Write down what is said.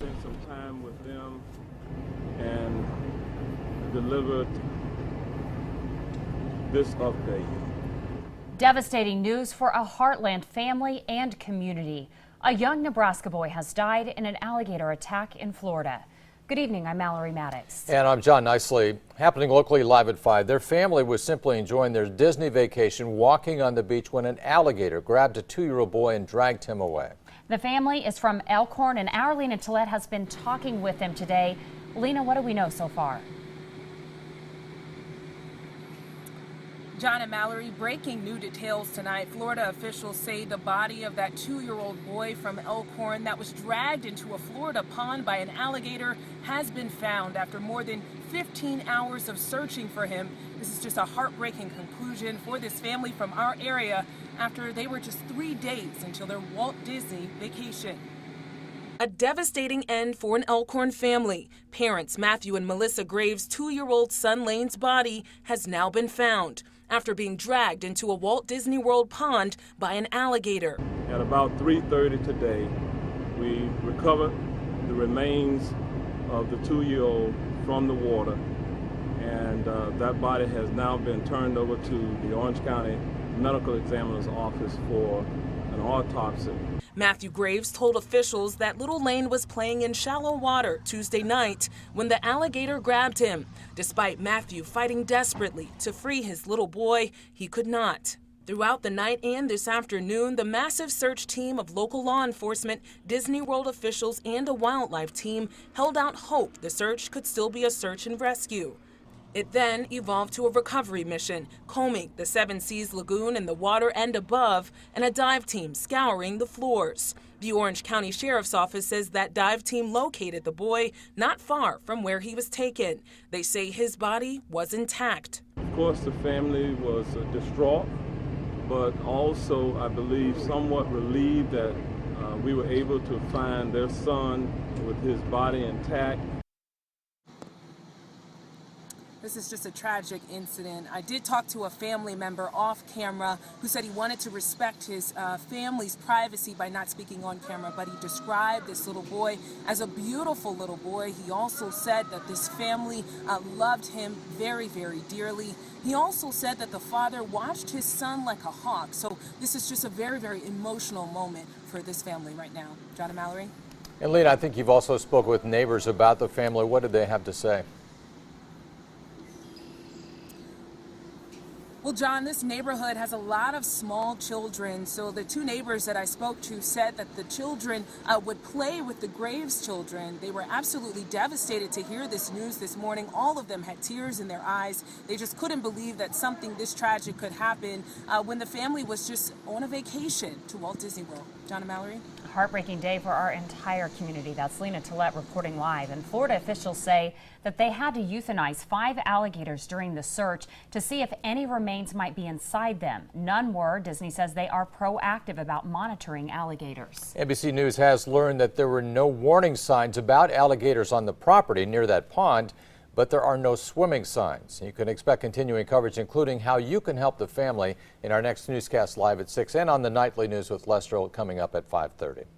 spent some time with them and delivered this update. Devastating news for a Heartland family and community. A young Nebraska boy has died in an alligator attack in Florida. Good evening, I'm Mallory Maddox. And I'm John Nicely. Happening locally live at 5. Their family was simply enjoying their Disney vacation walking on the beach when an alligator grabbed a 2-year-old boy and dragged him away. The family is from Elkhorn, and our Lena Tillett has been talking with them today. Lena, what do we know so far? John and Mallory, breaking new details tonight. Florida officials say the body of that 2-year-old boy from Elkhorn that was dragged into a Florida pond by an alligator has been found after more than 15 hours of searching for him. This is just a heartbreaking conclusion for this family from our area after they were just 3 days until their Walt Disney vacation. A devastating end for an Elkhorn family. Parents Matthew and Melissa Graves' 2-year-old son Lane's body has now been found after being dragged into a Walt Disney World pond by an alligator. At about 3:30 today, we recovered the remains of the 2-year-old from the water, and that body has now been turned over to the Orange County Medical Examiner's Office for an autopsy. Matthew Graves told officials that little Lane was playing in shallow water Tuesday night when the alligator grabbed him. Despite Matthew fighting desperately to free his little boy, he could not. Throughout the night and this afternoon, the massive search team of local law enforcement, Disney World officials, and a wildlife team held out hope the search could still be a search and rescue. It then evolved to a recovery mission, combing the Seven Seas Lagoon in the water and above, and a dive team scouring the floors. The Orange County Sheriff's Office says that dive team located the boy not far from where he was taken. They say his body was intact. Of course, the family was distraught, but also, I believe, somewhat relieved that we were able to find their son with his body intact. This is just a tragic incident. I did talk to a family member off camera who said he wanted to respect his family's privacy by not speaking on camera, but he described this little boy as a beautiful little boy. He also said that this family loved him very, very dearly. He also said that the father watched his son like a hawk. So this is just a very, very emotional moment for this family right now. John and Mallory? And Lena, I think you've also spoken with neighbors about the family. What did they have to say? Well, John, this neighborhood has a lot of small children, so the 2 neighbors that I spoke to said that the children would play with the Graves children. They were absolutely devastated to hear this news this morning. All of them had tears in their eyes. They just couldn't believe that something this tragic could happen when the family was just on a vacation to Walt Disney World. John and Mallory? Heartbreaking day for our entire community. That's Lena Tillett reporting live. And Florida officials say that they had to euthanize 5 alligators during the search to see if any remains might be inside them. None were. Disney says they are proactive about monitoring alligators. NBC News has learned that there were no warning signs about alligators on the property near that pond, but there are no swimming signs. You can expect continuing coverage, including how you can help the family, in our next newscast live at 6 and on the nightly news with Lester coming up at 5:30.